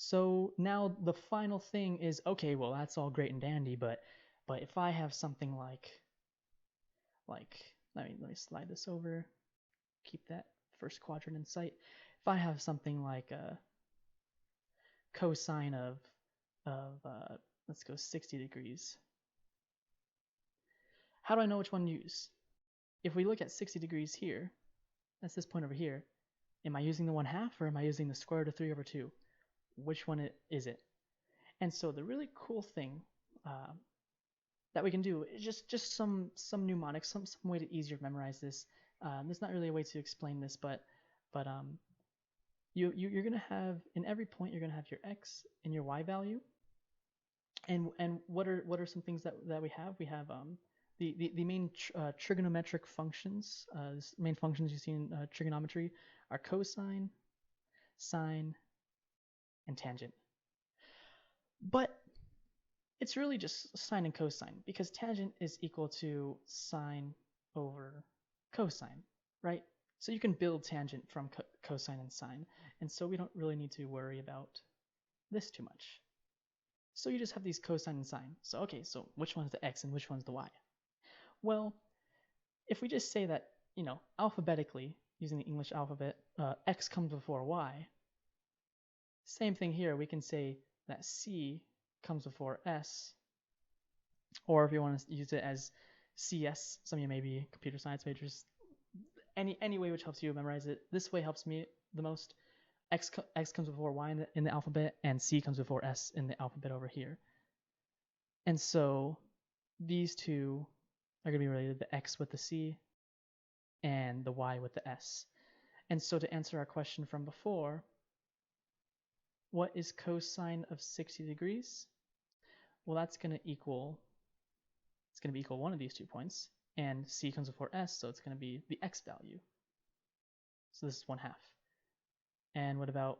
So now the final thing is, okay, well that's all great and dandy, but if I have something like let me slide this over, keep that first quadrant in sight. If I have something like a cosine of let's go 60 degrees, how do I know which one to use? If we look at 60 degrees here, that's this point over here, am I using the 1/2 or am I using the square root of 3 over 2? Which one is it? And so the really cool thing that we can do is just some mnemonics, some way to easier memorize this. There's not really a way to explain this, but you're gonna have, in every point you're gonna have your x and your y value. And what are some things that we have? We have the main trigonometric functions. Main functions you see in trigonometry are cosine, sine, and tangent. But it's really just sine and cosine, because tangent is equal to sine over cosine, right? So you can build tangent from cosine and sine, and so we don't really need to worry about this too much. So you just have these cosine and sine. So okay, so which one's the x and which one's the y? Well, if we just say that, alphabetically, using the English alphabet, x comes before y, same thing here, we can say that c comes before s, or if you want to use it as CS, some of you may be computer science majors, any way which helps you memorize it. This way helps me the most. X comes before y in the alphabet, and C comes before S in the alphabet over here. And so these two are going to be related, the X with the C and the Y with the S. And so to answer our question from before, what is cosine of 60 degrees? Well, that's going to equal, it's going to be equal one of these 2 points, and C comes before S, so it's going to be the X value. So this is 1/2. And what about,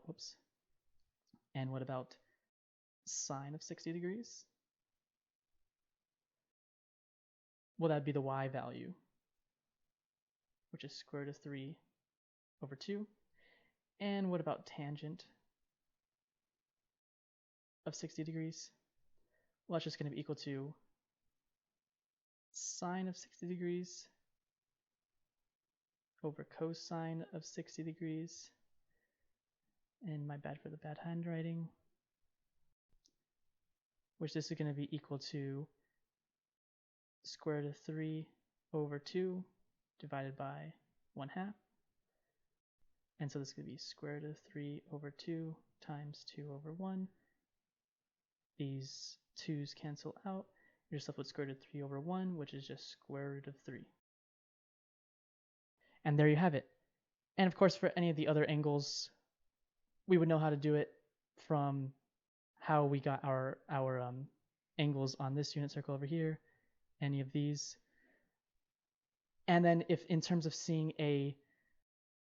sine of 60 degrees? Well, that'd be the y value, which is square root of 3 over 2. And what about tangent of 60 degrees? Well, that's just going to be equal to sine of 60 degrees over cosine of 60 degrees. And my bad for the bad handwriting. Which this is going to be equal to square root of 3 over 2 divided by 1/2. And so this is going to be square root of 3 over 2 times 2 over 1. These 2's cancel out. You're just left with square root of 3 over 1, which is just square root of 3. And there you have it. And of course, for any of the other angles, we would know how to do it from how we got our angles on this unit circle over here, any of these. And then if in terms of seeing a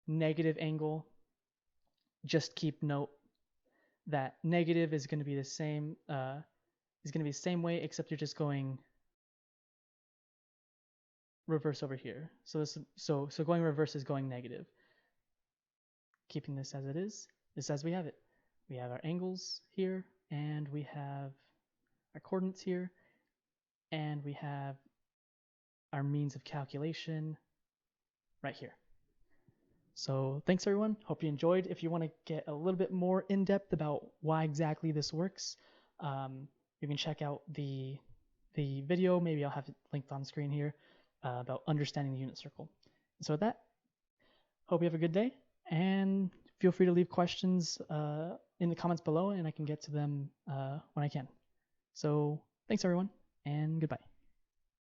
negative angle, just keep note that negative is going to be the same way, except you're just going reverse over here. So going reverse is going negative. Keeping this as it is, this as we have it. We have our angles here, and we have our coordinates here, and we have our means of calculation right here. So thanks everyone, hope you enjoyed. If you want to get a little bit more in depth about why exactly this works, you can check out the video, maybe I'll have it linked on screen here, about understanding the unit circle. So with that, hope you have a good day, and feel free to leave questions in the comments below, and I can get to them when I can. So thanks everyone, and goodbye.